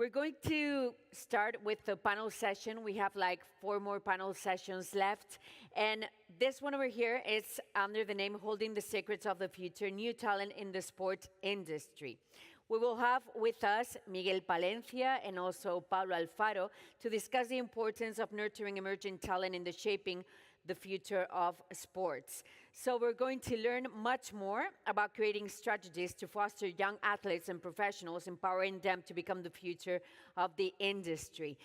We're going to start with the panel session. We have like 4 more panel sessions left. And this one over here is under the name Holding the Secrets of the Future, New Talent in the Sport Industry. We will have with us Miguel Palencia and also Pablo Alfaro to discuss the importance of nurturing emerging talent in the shaping the future of sports. So we're going to learn much more about creating strategies to foster young athletes and professionals, empowering them to become the future of the industry.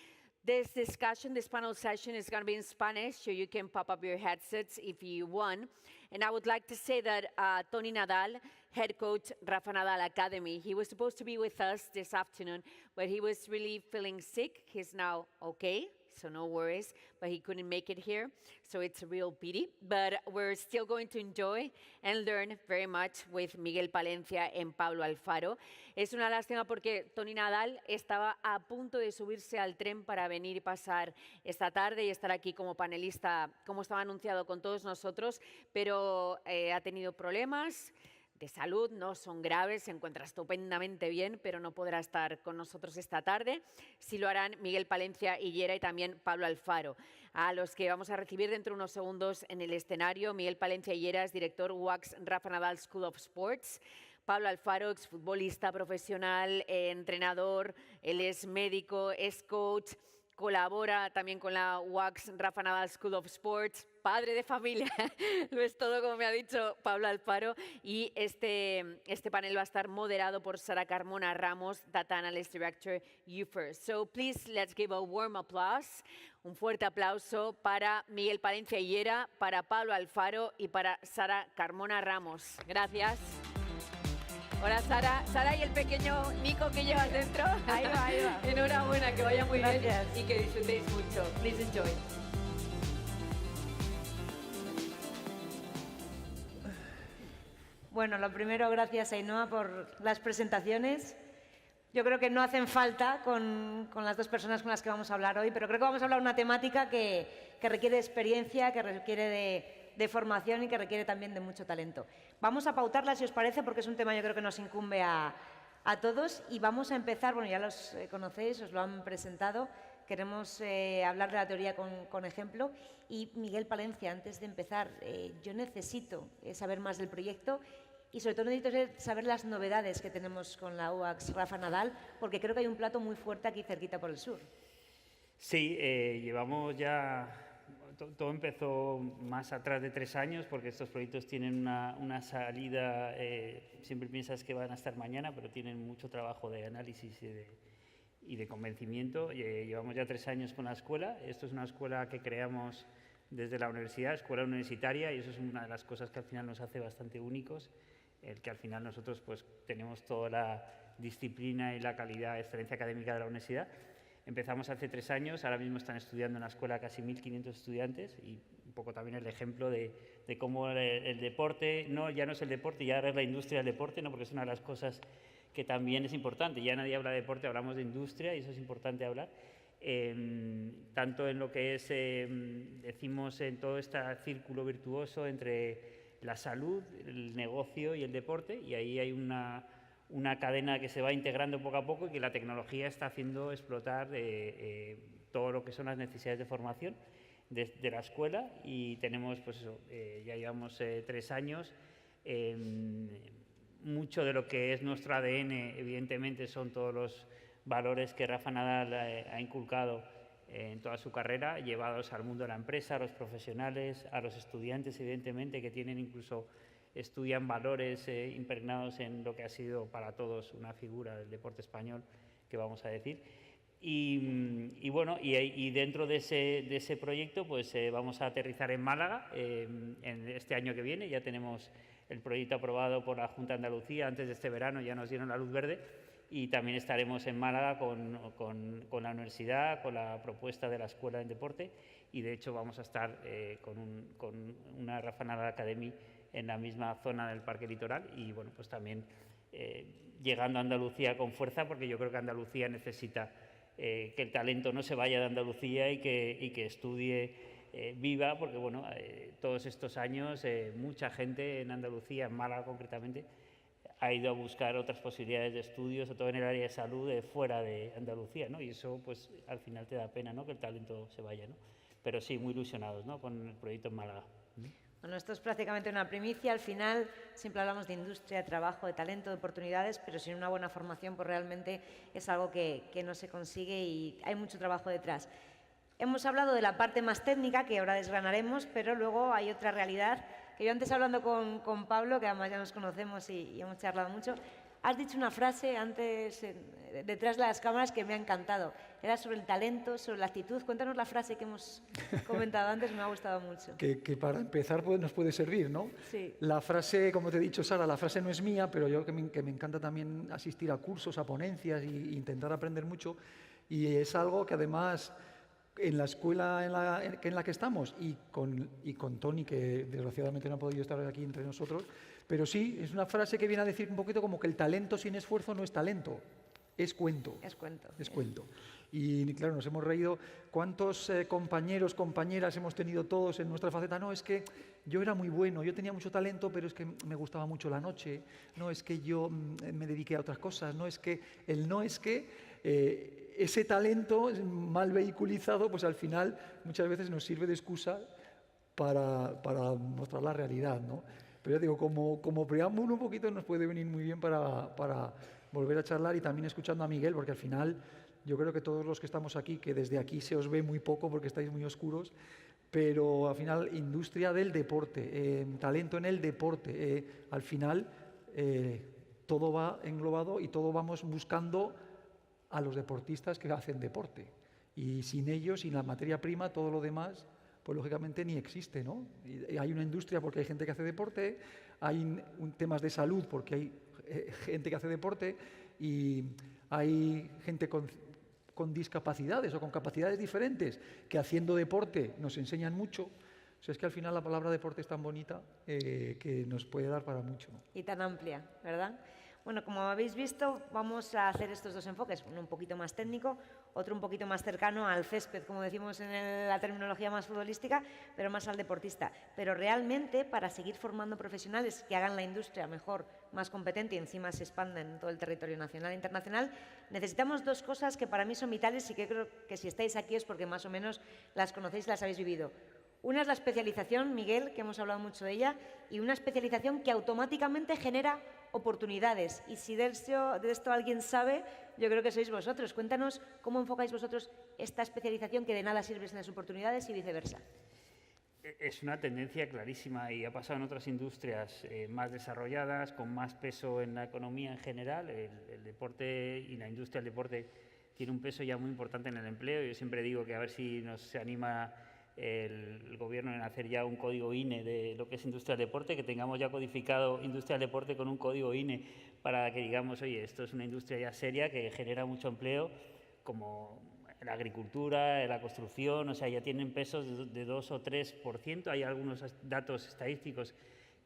This discussion, this panel session is going to be in Spanish, so you can pop up your headsets if you want. And I would like to say that Tony Nadal, head coach Rafa Nadal Academy, he was supposed to be with us this afternoon, but he was really feeling sick. He's now okay, so no worries, but he couldn't make it here, so it's a real pity. But we're still going to enjoy and learn very much with Miguel Palencia and Pablo Alfaro. Es una lástima porque Tony Nadal estaba a punto de subirse al tren para venir y pasar esta tarde y estar aquí como panelista, como estaba anunciado con todos nosotros, pero ha tenido problemas de salud, no son graves, se encuentra estupendamente bien, pero no podrá estar con nosotros esta tarde. Sí lo harán Miguel Palencia Higuera y también Pablo Alfaro, a los que vamos a recibir dentro de unos segundos en el escenario. Miguel Palencia Higuera es director WACS Rafa Nadal School of Sports. Pablo Alfaro, exfutbolista profesional, entrenador, él es médico, es coach, colabora también con la WACS Rafa Nadal School of Sports, padre de familia, lo es todo, como me ha dicho Pablo Alfaro, y este panel va a estar moderado por Sara Carmona Ramos, Data Analyst Director, UFirst. So please, let's give a warm applause, un fuerte aplauso para Miguel Palencia Higuera, para Pablo Alfaro y para Sara Carmona Ramos. Gracias. Hola Sara, Sara y el pequeño Nico que llevas dentro. Ahí va, ahí va. Enhorabuena, que vaya muy Gracias. bien y que disfrutéis mucho. Please enjoy. Bueno, lo primero, gracias Ainhoa por las presentaciones. Yo creo que no hacen falta con las dos personas con las que vamos a hablar hoy, pero creo que vamos a hablar de una temática que requiere de experiencia, que requiere de formación y que requiere también de mucho talento. Vamos a pautarla, si os parece, porque es un tema yo creo que nos incumbe a todos, y vamos a empezar, bueno, ya los conocéis, os lo han presentado, queremos hablar de la teoría con ejemplo. Y Miguel Palencia, antes de empezar, yo necesito saber más del proyecto y sobre todo necesito saber las novedades que tenemos con la WACS Rafa Nadal, porque creo que hay un plato muy fuerte aquí cerquita por el sur. Sí, llevamos ya... Todo empezó más atrás de 3 años, porque estos proyectos tienen una salida, siempre piensas que van a estar mañana, pero tienen mucho trabajo de análisis y de convencimiento. Llevamos ya 3 años con la escuela. Esto es una escuela que creamos desde la universidad, escuela universitaria, y eso es una de las cosas que al final nos hace bastante únicos, el que al final nosotros pues tenemos toda la disciplina y la calidad, excelencia académica de la universidad. Empezamos hace 3 años, ahora mismo están estudiando en la escuela casi 1.500 estudiantes, y un poco también el ejemplo de cómo el deporte, ya no es el deporte, ya ahora es la industria del deporte, ¿no? Porque es una de las cosas que también es importante. Ya nadie habla de deporte, hablamos de industria, y eso es importante hablar. Tanto en lo que es, decimos, en todo este círculo virtuoso entre la salud, el negocio y el deporte, y ahí hay una cadena que se va integrando poco a poco y que la tecnología está haciendo explotar todo lo que son las necesidades de formación de la escuela. Y tenemos, pues eso, ya llevamos 3 años. Mucho de lo que es nuestro ADN, evidentemente, son todos los valores que Rafa Nadal ha inculcado en toda su carrera, llevados al mundo de la empresa, a los profesionales, a los estudiantes, evidentemente, que tienen incluso... estudian valores impregnados en lo que ha sido para todos una figura del deporte español, que vamos a decir. Y bueno, y dentro de ese proyecto pues vamos a aterrizar en Málaga en este año que viene. Ya tenemos el proyecto aprobado por la Junta de Andalucía, antes de este verano ya nos dieron la luz verde, y también estaremos en Málaga con la universidad, con la propuesta de la Escuela en Deporte, y de hecho vamos a estar con una Rafa Nadal Academy en la misma zona del Parque Litoral, y bueno, pues también llegando a Andalucía con fuerza, porque yo creo que Andalucía necesita que el talento no se vaya de Andalucía y que estudie, viva, porque bueno, todos estos años mucha gente en Andalucía, en Málaga concretamente, ha ido a buscar otras posibilidades de estudios, sobre todo en el área de salud, fuera de Andalucía, ¿no? Y eso, pues, al final te da pena, ¿no?, que el talento se vaya, ¿no? Pero sí, muy ilusionados, ¿no?, con el proyecto en Málaga. Bueno, esto es prácticamente una primicia. Al final siempre hablamos de industria, de trabajo, de talento, de oportunidades, pero sin una buena formación pues realmente es algo que no se consigue y hay mucho trabajo detrás. Hemos hablado de la parte más técnica, que ahora desgranaremos, pero luego hay otra realidad, que yo antes hablando con Pablo, que además ya nos conocemos y hemos charlado mucho, has dicho una frase antes, detrás de las cámaras, que me ha encantado. Era sobre el talento, sobre la actitud. Cuéntanos la frase que hemos comentado antes, me ha gustado mucho. Que para empezar pues, nos puede servir, ¿no? Sí. La frase, como te he dicho, Sara, la frase no es mía, pero yo que me encanta también asistir a cursos, a ponencias e intentar aprender mucho. Y es algo que además en la escuela en la que estamos y con Tony, que desgraciadamente no ha podido estar aquí entre nosotros, pero sí, es una frase que viene a decir un poquito como que el talento sin esfuerzo no es talento, es cuento. Es cuento. Es cuento. Y claro, nos hemos reído. ¿Cuántos compañeros, compañeras hemos tenido todos en nuestra faceta? No, es que yo era muy bueno, yo tenía mucho talento, pero es que me gustaba mucho la noche. No, es que yo me dediqué a otras cosas. No, es que ese talento mal vehiculizado, pues al final muchas veces nos sirve de excusa para mostrar la realidad, ¿no? Pero ya digo, como preámbulo un poquito nos puede venir muy bien para volver a charlar y también escuchando a Miguel, porque al final yo creo que todos los que estamos aquí, que desde aquí se os ve muy poco porque estáis muy oscuros, pero al final industria del deporte, talento en el deporte, al final todo va englobado y todo vamos buscando a los deportistas que hacen deporte. Y sin ellos, sin la materia prima, todo lo demás, pues lógicamente ni existe, ¿no? Y hay una industria porque hay gente que hace deporte, hay temas de salud porque hay gente que hace deporte y hay gente con discapacidades o con capacidades diferentes que haciendo deporte nos enseñan mucho. O sea, es que al final la palabra deporte es tan bonita que nos puede dar para mucho, ¿no? Y tan amplia, ¿verdad? Bueno, como habéis visto, vamos a hacer estos dos enfoques, uno un poquito más técnico, otro un poquito más cercano al césped, como decimos en la terminología más futbolística, pero más al deportista. Pero realmente, para seguir formando profesionales que hagan la industria mejor, más competente y encima se expanden en todo el territorio nacional e internacional, necesitamos dos cosas que para mí son vitales y que creo que si estáis aquí es porque más o menos las conocéis y las habéis vivido. Una es la especialización, Miguel, que hemos hablado mucho de ella, y una especialización que automáticamente genera oportunidades. Y si de esto alguien sabe, yo creo que sois vosotros. Cuéntanos cómo enfocáis vosotros esta especialización que de nada sirve sin las oportunidades y viceversa. Es una tendencia clarísima y ha pasado en otras industrias más desarrolladas, con más peso en la economía en general. El deporte y la industria del deporte tiene un peso ya muy importante en el empleo. Yo siempre digo que a ver si se anima el gobierno en hacer ya un código INE de lo que es industria del deporte, que tengamos ya codificado industria del deporte con un código INE para que digamos, oye, esto es una industria ya seria que genera mucho empleo, como la agricultura, la construcción, o sea, ya tienen pesos de 2 o 3%. Hay algunos datos estadísticos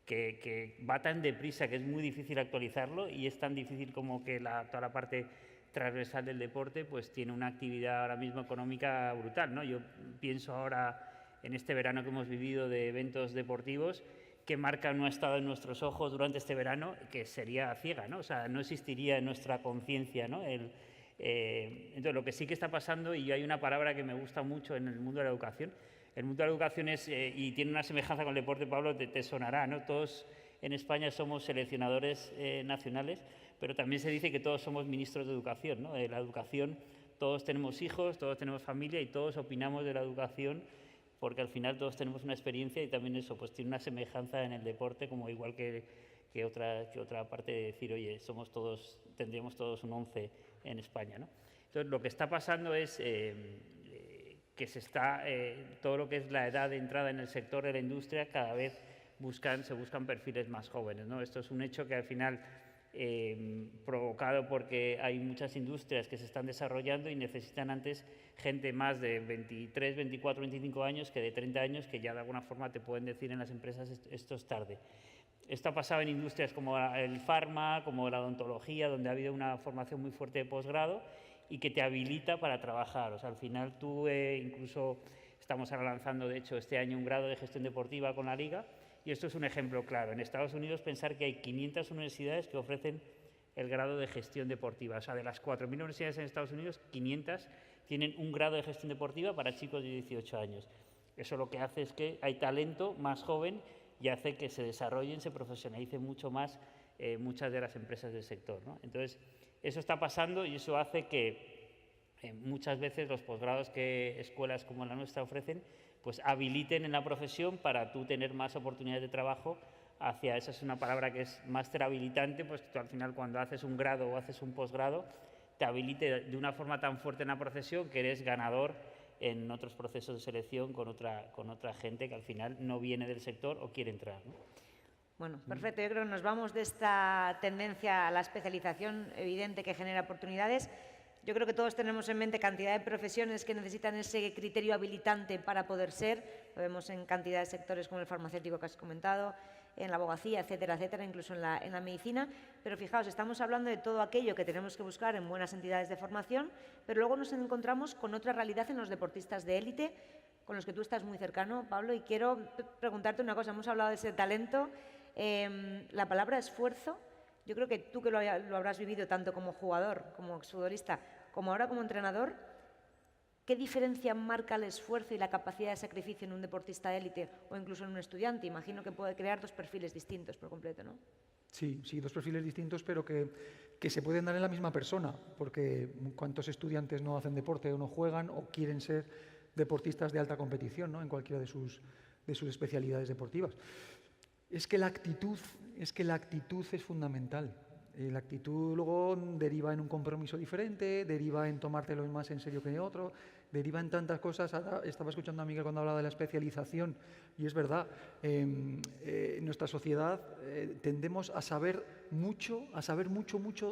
que va tan deprisa que es muy difícil actualizarlo y es tan difícil como que toda la parte transversal del deporte pues tiene una actividad ahora mismo económica brutal, ¿no? Yo pienso ahora en este verano que hemos vivido de eventos deportivos, qué marca no ha estado en nuestros ojos durante este verano, que sería ciega, ¿no? O sea, no existiría en nuestra conciencia, ¿no? Entonces, lo que sí que está pasando, y hay una palabra que me gusta mucho en el mundo de la educación, el mundo de la educación es, y tiene una semejanza con el deporte, Pablo, te sonará, ¿no? Todos en España somos seleccionadores nacionales, pero también se dice que todos somos ministros de educación, ¿no? De la educación, todos tenemos hijos, todos tenemos familia y todos opinamos de la educación porque al final todos tenemos una experiencia y también eso pues tiene una semejanza en el deporte, como igual que otra parte de decir, oye, tendríamos todos un 11 en España, ¿no? Entonces, lo que está pasando es que todo lo que es la edad de entrada en el sector de la industria, cada vez se buscan perfiles más jóvenes, ¿no? Esto es un hecho que al final provocado porque hay muchas industrias que se están desarrollando y necesitan antes gente más de 23, 24, 25 años que de 30 años, que ya de alguna forma te pueden decir en las empresas esto es tarde. Esto ha pasado en industrias como el farma, como la odontología, donde ha habido una formación muy fuerte de posgrado y que te habilita para trabajar. O sea, al final tú incluso estamos ahora lanzando, de hecho, este año un grado de gestión deportiva con la Liga Y esto es un ejemplo claro. En Estados Unidos pensar que hay 500 universidades que ofrecen el grado de gestión deportiva. O sea, de las 4.000 universidades en Estados Unidos, 500 tienen un grado de gestión deportiva para chicos de 18 años. Eso lo que hace es que hay talento más joven y hace que se desarrollen, se profesionalicen mucho más muchas de las empresas del sector, ¿no? Entonces, eso está pasando y eso hace que muchas veces los posgrados que escuelas como la nuestra ofrecen, pues habiliten en la profesión para tú tener más oportunidades de trabajo hacia, esa es una palabra que es máster habilitante, pues tú al final cuando haces un grado o haces un posgrado, te habilite de una forma tan fuerte en la profesión que eres ganador en otros procesos de selección con otra gente que al final no viene del sector o quiere entrar, ¿no? Bueno, perfecto. Yo creo que nos vamos de esta tendencia a la especialización evidente que genera oportunidades. Yo creo que todos tenemos en mente cantidad de profesiones que necesitan ese criterio habilitante para poder ser. Lo vemos en cantidad de sectores como el farmacéutico que has comentado, en la abogacía, etcétera, etcétera, incluso en la medicina. Pero fijaos, estamos hablando de todo aquello que tenemos que buscar en buenas entidades de formación, pero luego nos encontramos con otra realidad en los deportistas de élite, con los que tú estás muy cercano, Pablo, y quiero preguntarte una cosa. Hemos hablado de ese talento. La palabra esfuerzo, yo creo que tú que lo habrás vivido tanto como jugador, como exfutbolista, como ahora como entrenador, ¿qué diferencia marca el esfuerzo y la capacidad de sacrificio en un deportista de élite o incluso en un estudiante? Imagino que puede crear dos perfiles distintos por completo, ¿no? Sí, sí, dos perfiles distintos, pero que se pueden dar en la misma persona, porque ¿cuántos estudiantes no hacen deporte o no juegan o quieren ser deportistas de alta competición, ¿no? En cualquiera de sus especialidades deportivas? Es que la actitud es fundamental. La actitud luego deriva en un compromiso diferente, deriva en tomártelo más en serio que otro, deriva en tantas cosas. Ahora estaba escuchando a Miguel cuando hablaba de la especialización y es verdad, en nuestra sociedad tendemos a saber mucho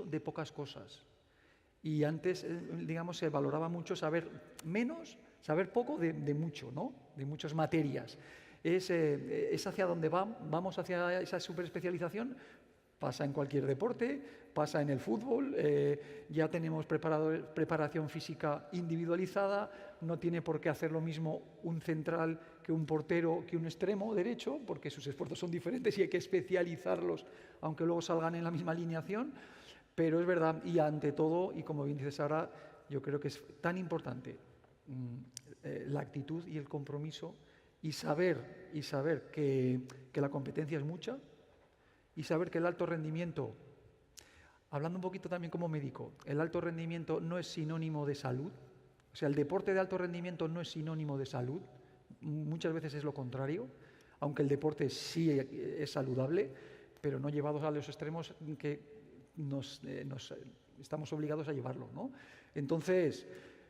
de pocas cosas. Y antes, digamos, se valoraba mucho saber menos, saber poco de mucho, ¿no? De muchas materias. Es hacia donde vamos hacia esa superespecialización. Pasa en cualquier deporte, pasa en el fútbol, ya tenemos preparación física individualizada, no tiene por qué hacer lo mismo un central que un portero, que un extremo derecho, porque sus esfuerzos son diferentes y hay que especializarlos, aunque luego salgan en la misma alineación. Pero es verdad, y ante todo, y como bien dices ahora, yo creo que es tan importante la actitud y el compromiso y saber que la competencia es mucha y saber que el alto rendimiento, hablando un poquito también como médico, el alto rendimiento no es sinónimo de salud. O sea, el deporte de alto rendimiento no es sinónimo de salud, muchas veces es lo contrario, aunque el deporte sí es saludable, pero no llevados a los extremos que nos estamos obligados a llevarlo, ¿no? Entonces,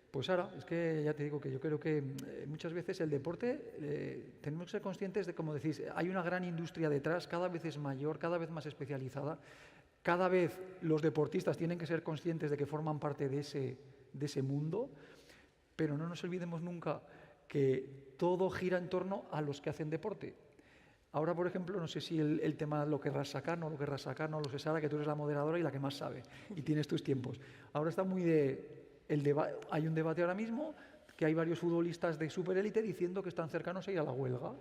pues ahora, es que ya te digo que yo creo que muchas veces el deporte tenemos que ser conscientes de, como decís, hay una gran industria detrás, cada vez es mayor, cada vez más especializada, cada vez los deportistas tienen que ser conscientes de que forman parte de ese mundo, pero no nos olvidemos nunca que todo gira en torno a los que hacen deporte. Ahora, por ejemplo, no sé si el tema lo querrás sacar, no lo querrás sacar, no lo sé, Sara, que tú eres la moderadora y la que más sabe y tienes tus tiempos. Ahora está muy hay un debate ahora mismo que hay varios futbolistas de superélite diciendo que están cercanos a ir a la huelga.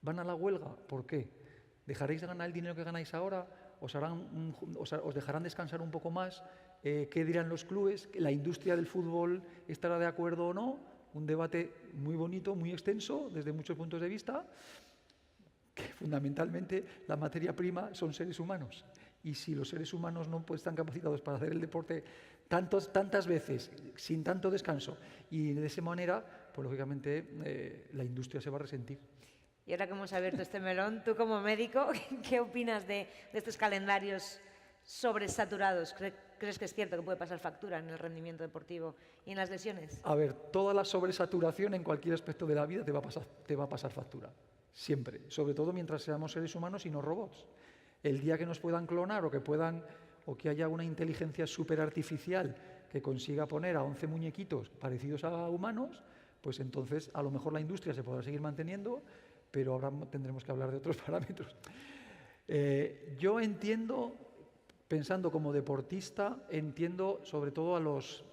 ¿Van a la huelga? ¿Por qué? ¿Dejaréis de ganar el dinero que ganáis ahora? ¿Os dejarán descansar un poco más? ¿Qué dirán los clubes? ¿La industria del fútbol estará de acuerdo o no? Un debate muy bonito, muy extenso, desde muchos puntos de vista, que fundamentalmente la materia prima son seres humanos. Y si los seres humanos no están capacitados para hacer el deporte tantas veces, sin tanto descanso, y de esa manera, pues lógicamente la industria se va a resentir. Y ahora que hemos abierto este melón, tú como médico, ¿qué opinas de estos calendarios sobresaturados? ¿Crees que es cierto que puede pasar factura en el rendimiento deportivo y en las lesiones? A ver, toda la sobresaturación en cualquier aspecto de la vida te va a pasar factura, siempre, sobre todo mientras seamos seres humanos y no robots. El día que nos puedan clonar o que haya una inteligencia superartificial que consiga poner a 11 muñequitos parecidos a humanos, pues entonces a lo mejor la industria se podrá seguir manteniendo, pero ahora tendremos que hablar de otros parámetros. Yo entiendo, pensando como deportista, entiendo sobre todo a los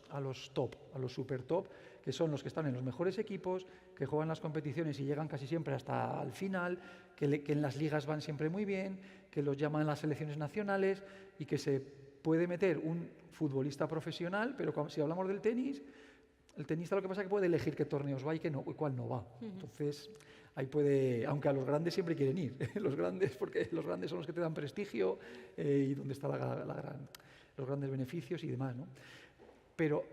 top, a los super top, que son los que están en los mejores equipos, que juegan las competiciones y llegan casi siempre hasta el final, que en las ligas van siempre muy bien, que los llaman las selecciones nacionales y que se puede meter un futbolista profesional, pero si hablamos del tenis, el tenista lo que pasa es que puede elegir qué torneos va y cuál no va. Entonces, ahí puede, aunque a los grandes siempre quieren ir, los grandes, porque los grandes son los que te dan prestigio y donde están los grandes beneficios y demás, ¿no? Pero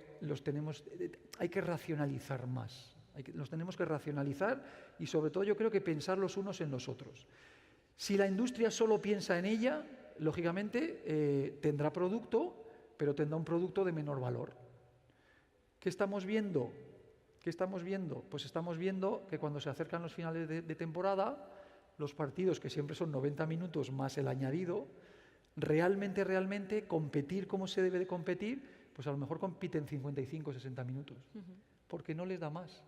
hay que racionalizar más, los tenemos que racionalizar y sobre todo yo creo que pensar los unos en los otros. Si la industria solo piensa en ella, lógicamente tendrá producto, pero tendrá un producto de menor valor. ¿Qué estamos viendo? Pues estamos viendo que cuando se acercan los finales de temporada, los partidos, que siempre son 90 minutos más el añadido, realmente competir como se debe de competir, pues a lo mejor compiten 55 o 60 minutos, porque no les da más.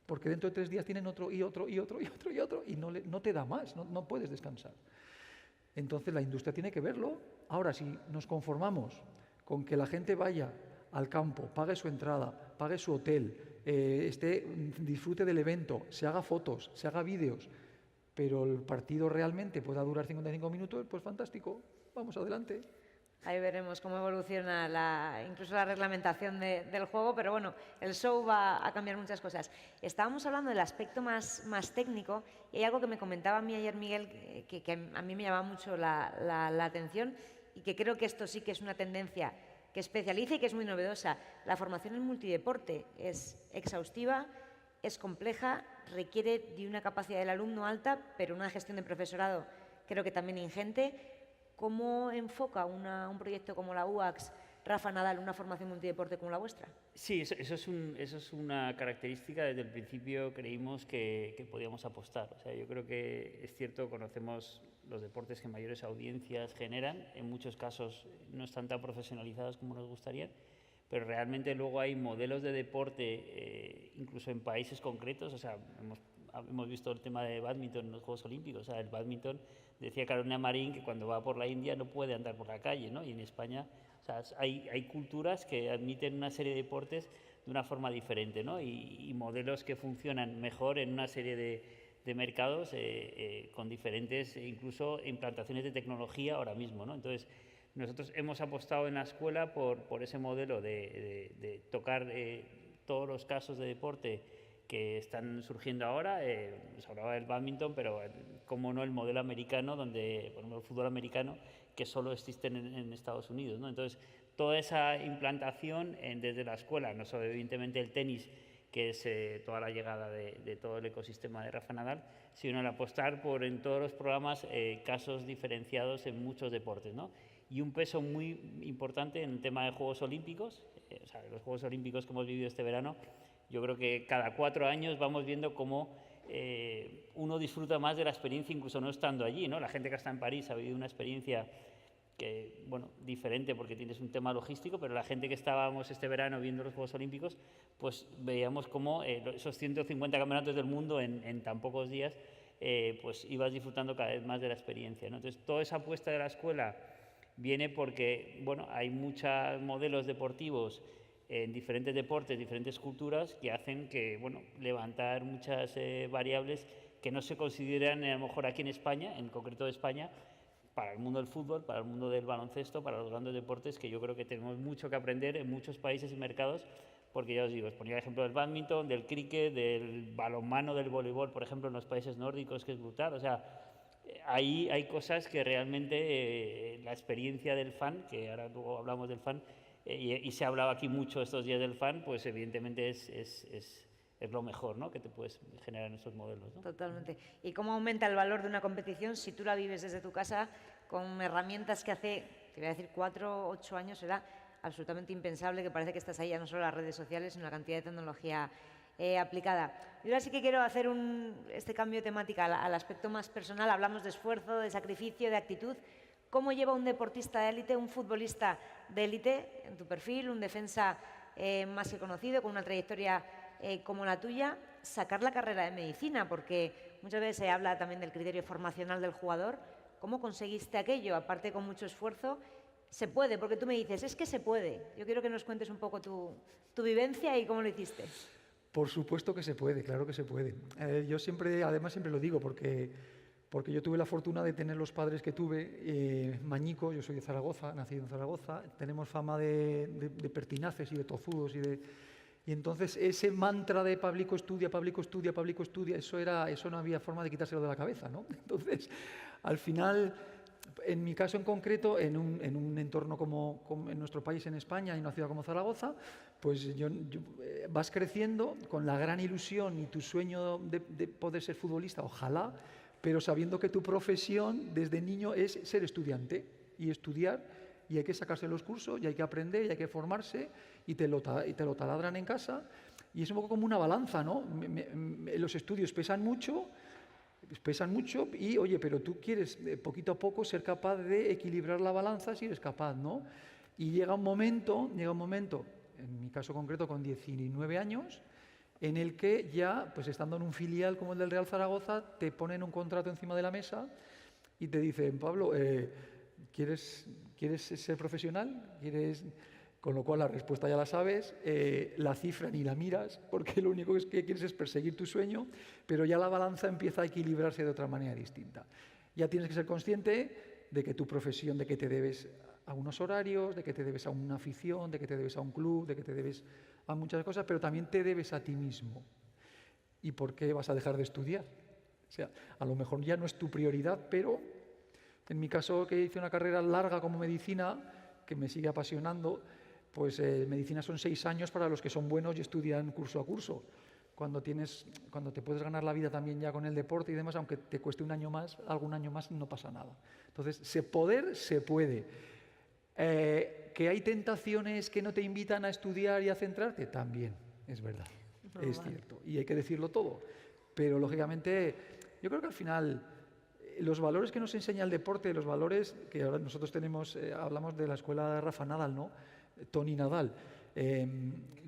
Porque dentro de 3 días tienen otro y no te da más, no puedes descansar. Entonces la industria tiene que verlo. Ahora, si nos conformamos con que la gente vaya al campo, pague su entrada, pague su hotel, disfrute del evento, se haga fotos, se haga vídeos, pero el partido realmente pueda durar 55 minutos, pues fantástico, vamos adelante. Ahí veremos cómo evoluciona incluso la reglamentación del juego, pero bueno, el show va a cambiar muchas cosas. Estábamos hablando del aspecto más técnico y hay algo que me comentaba a mí ayer Miguel que a mí me llamaba mucho la atención y que creo que esto sí que es una tendencia que especializa y que es muy novedosa. La formación en multideporte es exhaustiva, es compleja, requiere de una capacidad del alumno alta, pero una gestión de profesorado creo que también ingente. ¿Cómo enfoca un proyecto como la UACS, Rafa Nadal, una formación multideporte como la vuestra? Sí, eso es una característica. Desde el principio creímos que podíamos apostar. O sea, yo creo que es cierto, conocemos los deportes que mayores audiencias generan. En muchos casos no están tan profesionalizados como nos gustaría, pero realmente luego hay modelos de deporte, incluso en países concretos. O sea, hemos visto el tema de bádminton en los Juegos Olímpicos. O sea, el bádminton, decía Carolina Marín que cuando va por la India no puede andar por la calle, ¿no? Y en España, o sea, hay culturas que admiten una serie de deportes de una forma diferente, ¿no? Y modelos que funcionan mejor en una serie de mercados con diferentes, incluso implantaciones de tecnología ahora mismo, ¿no? Entonces, nosotros hemos apostado en la escuela por ese modelo de tocar todos los casos de deporte que están surgiendo ahora. Se hablaba del bádminton, pero como no el modelo americano, donde, por ejemplo, el fútbol americano, que solo existe en Estados Unidos, ¿no? Entonces, toda esa implantación desde la escuela, no solo evidentemente el tenis, que es toda la llegada de todo el ecosistema de Rafa Nadal, sino el apostar por en todos los programas casos diferenciados en muchos deportes, ¿no? Y un peso muy importante en el tema de Juegos Olímpicos. O sea, los Juegos Olímpicos que hemos vivido este verano, yo creo que cada 4 años vamos viendo cómo uno disfruta más de la experiencia, incluso no estando allí, ¿no? La gente que está en París ha vivido una experiencia que, bueno, diferente porque tienes un tema logístico, pero la gente que estábamos este verano viendo los Juegos Olímpicos, pues veíamos cómo esos 150 campeonatos del mundo en tan pocos días, pues ibas disfrutando cada vez más de la experiencia, ¿no? Entonces, toda esa apuesta de la escuela viene porque, bueno, hay muchos modelos deportivos en diferentes deportes, diferentes culturas, que hacen que, bueno, levantar muchas variables que no se consideran a lo mejor aquí en España, en concreto de España, para el mundo del fútbol, para el mundo del baloncesto, para los grandes deportes, que yo creo que tenemos mucho que aprender en muchos países y mercados, porque ya os digo, os ponía el ejemplo del bádminton, del cricket, del balonmano, del voleibol, por ejemplo, en los países nórdicos, que es brutal. O sea, ahí hay cosas que realmente la experiencia del fan, que ahora luego hablamos del fan, y se ha hablado aquí mucho estos días del fan, pues evidentemente es lo mejor, ¿no?, que te puedes generar en esos modelos, ¿no? Totalmente. ¿Y cómo aumenta el valor de una competición si tú la vives desde tu casa con herramientas que hace, te voy a decir, 4 o 8 años era absolutamente impensable, que parece que estás ahí ya no solo en las redes sociales, sino en la cantidad de tecnología aplicada? Yo ahora sí que quiero hacer este cambio de temática al aspecto más personal. Hablamos de esfuerzo, de sacrificio, de actitud. ¿Cómo lleva un deportista de élite, un futbolista de élite, en tu perfil, un defensa más que conocido, con una trayectoria como la tuya, sacar la carrera de medicina? Porque muchas veces se habla también del criterio formacional del jugador. ¿Cómo conseguiste aquello? Aparte, con mucho esfuerzo, se puede, porque tú me dices, es que se puede. Yo quiero que nos cuentes un poco tu vivencia y cómo lo hiciste. Por supuesto que se puede, claro que se puede. Yo siempre, además siempre lo digo, porque yo tuve la fortuna de tener los padres que tuve, mañico, yo soy de Zaragoza, nacido en Zaragoza, tenemos fama de pertinaces y de tozudos y entonces ese mantra de Pablico estudia, Pablico estudia, Pablico estudia, eso no había forma de quitárselo de la cabeza, ¿no? Entonces, al final, en mi caso en concreto, en un entorno como en nuestro país, en España, en una ciudad como Zaragoza, pues vas creciendo con la gran ilusión y tu sueño de poder ser futbolista, ojalá, pero sabiendo que tu profesión desde niño es ser estudiante y estudiar, y hay que sacarse los cursos, y hay que aprender, y hay que formarse, y te lo taladran en casa, y es un poco como una balanza, ¿no? Los estudios pesan mucho, y, oye, pero tú quieres poquito a poco ser capaz de equilibrar la balanza si eres capaz, ¿no? Y llega un momento, en mi caso concreto con 19 años, en el que ya, pues estando en un filial como el del Real Zaragoza, te ponen un contrato encima de la mesa y te dicen, Pablo, ¿quieres ser profesional? Con lo cual la respuesta ya la sabes, la cifra ni la miras, porque lo único que quieres es perseguir tu sueño, pero ya la balanza empieza a equilibrarse de otra manera distinta. Ya tienes que ser consciente de que tu profesión, de que te debes a unos horarios, de que te debes a una afición, de que te debes a un club, de que te debes a muchas cosas, pero también te debes a ti mismo. ¿Y por qué vas a dejar de estudiar? O sea, a lo mejor ya no es tu prioridad, pero en mi caso, que hice una carrera larga como medicina, que me sigue apasionando, pues medicina son 6 años para los que son buenos y estudian curso a curso. Cuando te puedes ganar la vida también ya con el deporte y demás, aunque te cueste algún año más, no pasa nada. Entonces, se puede. ¿Que hay tentaciones que no te invitan a estudiar y a centrarte? También, es verdad, es cierto. Y hay que decirlo todo. Pero, lógicamente, yo creo que al final los valores que nos enseña el deporte, los valores que ahora nosotros tenemos, hablamos de la escuela de Rafa Nadal, ¿no? Tony Nadal.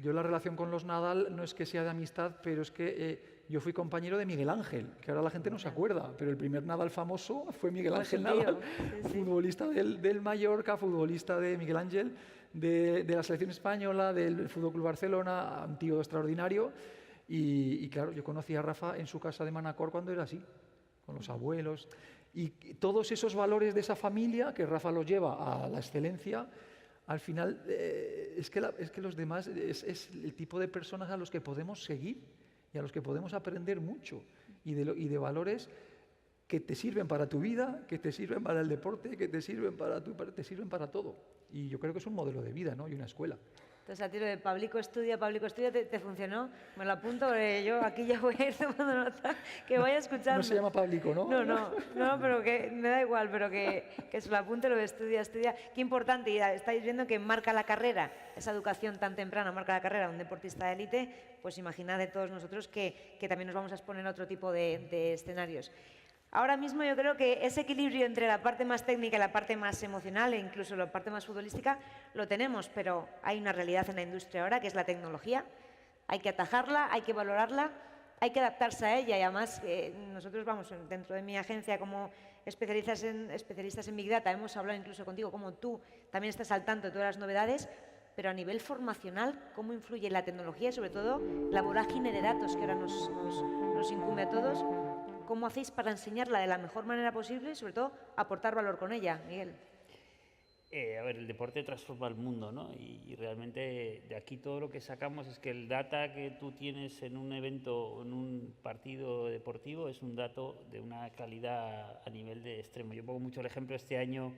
Yo la relación con los Nadal no es que sea de amistad, pero es que yo fui compañero de Miguel Ángel, que ahora la gente no se acuerda, pero el primer Nadal famoso fue Miguel Ángel Nadal, futbolista del Mallorca, futbolista de Miguel Ángel, de la selección española, del Fútbol Club Barcelona, un tío extraordinario. Y claro, yo conocí a Rafa en su casa de Manacor cuando era así, con los abuelos. Y todos esos valores de esa familia, que Rafa los lleva a la excelencia, al final es que los demás es el tipo de personas a los que podemos seguir y a los que podemos aprender mucho, y de valores que te sirven para tu vida, que te sirven para el deporte, que te sirven te sirven para todo. Y yo creo que es un modelo de vida, ¿no? Y una escuela. Entonces, a tiro de Pablico estudia, ¿te funcionó? Me lo apunto, porque yo aquí ya voy a ir tomando nota, que vaya escuchando. No se llama Pablico, ¿no? No, pero que me da igual, pero que se lo apunte, lo de estudia. Qué importante, y estáis viendo que marca la carrera, esa educación tan temprana marca la carrera de un deportista de élite, pues imaginad de todos nosotros que también nos vamos a exponer a otro tipo de escenarios. Ahora mismo yo creo que ese equilibrio entre la parte más técnica y la parte más emocional e incluso la parte más futbolística lo tenemos, pero hay una realidad en la industria ahora que es la tecnología. Hay que atajarla, hay que valorarla, hay que adaptarse a ella, y además nosotros vamos dentro de mi agencia como especialistas en Big Data, hemos hablado incluso contigo como tú también estás al tanto de todas las novedades, pero a nivel formacional, ¿cómo influye la tecnología y sobre todo la vorágine de datos que ahora nos incumbe a todos? ¿Cómo hacéis para enseñarla de la mejor manera posible y, sobre todo, aportar valor con ella, Miguel? A ver, el deporte transforma el mundo, ¿no? Y realmente de aquí todo lo que sacamos es que el data que tú tienes en un evento o en un partido deportivo es un dato de una calidad a nivel de extremo. Yo pongo mucho el ejemplo este año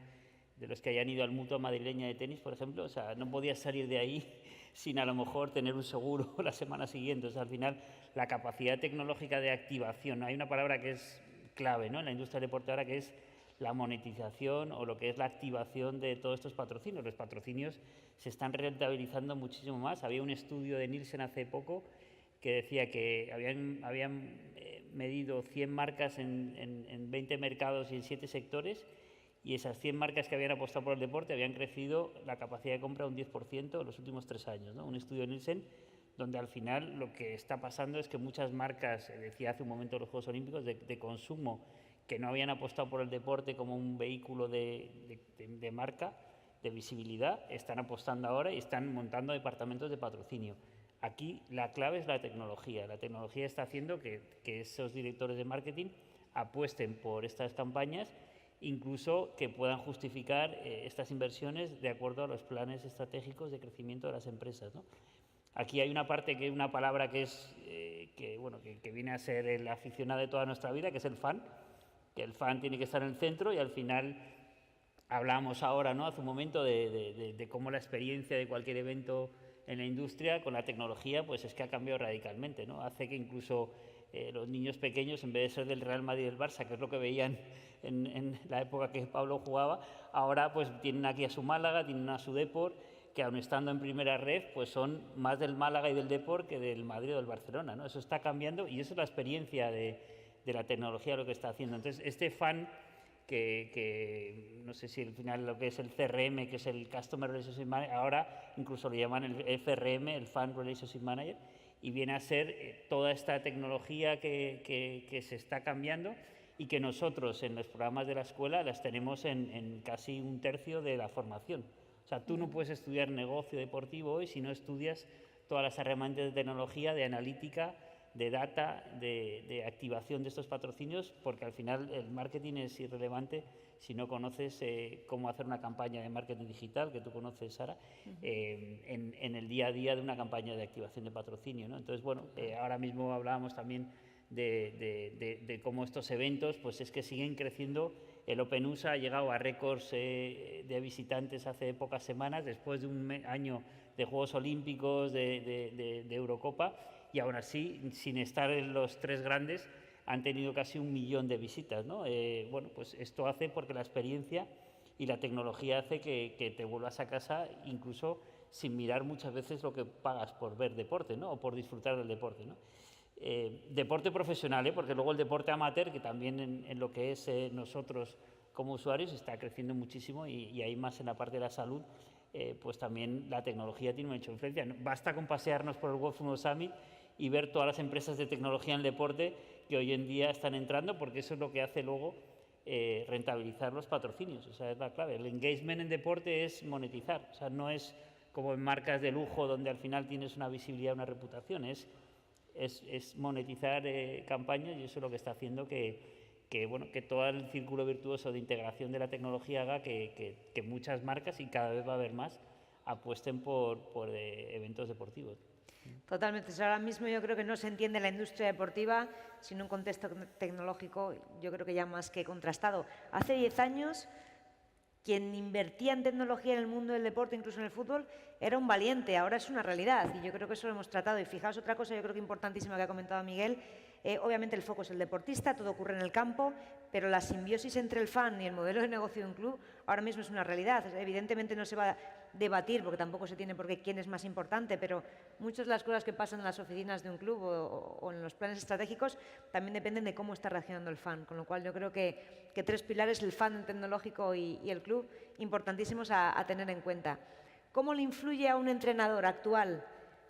de los que hayan ido al Mutua Madrileña de tenis, por ejemplo. O sea, no podías salir de ahí sin a lo mejor tener un seguro la semana siguiente. O sea, al final, la capacidad tecnológica de activación, ¿no? Hay una palabra que es clave, ¿no?, en la industria del deporte ahora, que es la monetización o lo que es la activación de todos estos patrocinios. Los patrocinios se están rentabilizando muchísimo más. Había un estudio de Nielsen hace poco que decía que habían medido 100 marcas en 20 mercados y en 7 sectores, y esas 100 marcas que habían apostado por el deporte habían crecido la capacidad de compra un 10% en los últimos 3 años, ¿no? Un estudio de Nielsen donde al final lo que está pasando es que muchas marcas, decía hace un momento los Juegos Olímpicos, de consumo, que no habían apostado por el deporte como un vehículo de marca, de visibilidad, están apostando ahora y están montando departamentos de patrocinio. Aquí la clave es la tecnología. La tecnología está haciendo que esos directores de marketing apuesten por estas campañas, incluso que puedan justificar estas inversiones de acuerdo a los planes estratégicos de crecimiento de las empresas, ¿no? Aquí hay una parte, una palabra que es que viene a ser el aficionado de toda nuestra vida, que es el fan, que el fan tiene que estar en el centro, y al final hablábamos ahora, ¿no?, hace un momento de cómo la experiencia de cualquier evento en la industria con la tecnología pues es que ha cambiado radicalmente, ¿no? Hace que incluso los niños pequeños, en vez de ser del Real Madrid y del Barça, que es lo que veían en la época que Pablo jugaba, ahora pues tienen aquí a su Málaga, tienen a su Depor, que aun estando en primera red, pues son más del Málaga y del Depor que del Madrid o del Barcelona, ¿no? Eso está cambiando y eso es la experiencia de la tecnología lo que está haciendo. Entonces, este fan que no sé si al final lo que es el CRM, que es el Customer Relationship Manager, ahora incluso lo llaman el FRM, el Fan Relationship Manager, y viene a ser toda esta tecnología que se está cambiando y que nosotros en los programas de la escuela las tenemos en casi un tercio de la formación. O sea, tú no puedes estudiar negocio deportivo hoy si no estudias todas las herramientas de tecnología, de analítica, de data, de activación de estos patrocinios, porque al final el marketing es irrelevante si no conoces cómo hacer una campaña de marketing digital, que tú conoces, Sara, en el día a día de una campaña de activación de patrocinio, ¿no? Entonces, bueno, ahora mismo hablábamos también de cómo estos eventos, pues es que siguen creciendo. El Open USA ha llegado a récords de visitantes hace pocas semanas, después de un año de Juegos Olímpicos, de Eurocopa, y aún así, sin estar en los tres grandes, han tenido casi 1 millón de visitas, ¿no? Bueno, pues esto hace porque la experiencia y la tecnología hace que te vuelvas a casa incluso sin mirar muchas veces lo que pagas por ver deporte, ¿no?, o por disfrutar del deporte, ¿no? Deporte profesional, porque luego el deporte amateur, que también en lo que es nosotros como usuarios, está creciendo muchísimo y hay más en la parte de la salud, pues también la tecnología tiene mucha influencia. Basta con pasearnos por el World Football Summit y ver todas las empresas de tecnología en el deporte que hoy en día están entrando, porque eso es lo que hace luego rentabilizar los patrocinios. O sea, es la clave. El engagement en deporte es monetizar. O sea, no es como en marcas de lujo donde al final tienes una visibilidad, una reputación. Es monetizar campañas, y eso es lo que está haciendo que todo el círculo virtuoso de integración de la tecnología haga que muchas marcas, y cada vez va a haber más, apuesten por eventos deportivos. Totalmente. Ahora mismo yo creo que no se entiende la industria deportiva sin un contexto tecnológico, yo creo que ya más que contrastado. Hace 10 años, quien invertía en tecnología en el mundo del deporte, incluso en el fútbol, era un valiente. Ahora es una realidad y yo creo que eso lo hemos tratado. Y fijaos, otra cosa yo creo que importantísima que ha comentado Miguel, obviamente el foco es el deportista, todo ocurre en el campo, pero la simbiosis entre el fan y el modelo de negocio de un club ahora mismo es una realidad. Evidentemente no se va a debatir, porque tampoco se tiene por qué quién es más importante, pero muchas de las cosas que pasan en las oficinas de un club o en los planes estratégicos también dependen de cómo está reaccionando el fan, con lo cual yo creo que 3 pilares, el fan tecnológico y el club, importantísimos a tener en cuenta. ¿Cómo le influye a un entrenador actual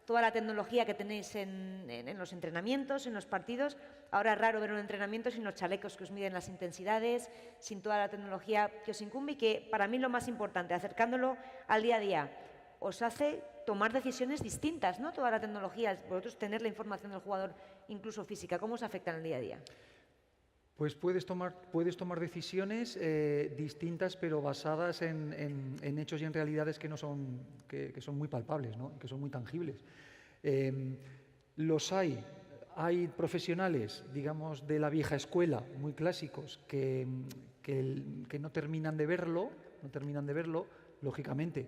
toda la tecnología que tenéis en los entrenamientos, en los partidos? Ahora es raro ver un entrenamiento sin los chalecos que os miden las intensidades, sin toda la tecnología que os incumbe y que, para mí, lo más importante, acercándolo al día a día, os hace tomar decisiones distintas, ¿no? Toda la tecnología, vosotros tener la información del jugador, incluso física, ¿cómo os afecta en el día a día? Pues puedes tomar decisiones distintas, pero basadas en hechos y en realidades que son muy palpables, ¿no?, que son muy tangibles. Los hay profesionales, digamos, de la vieja escuela, muy clásicos, que no terminan de verlo, lógicamente.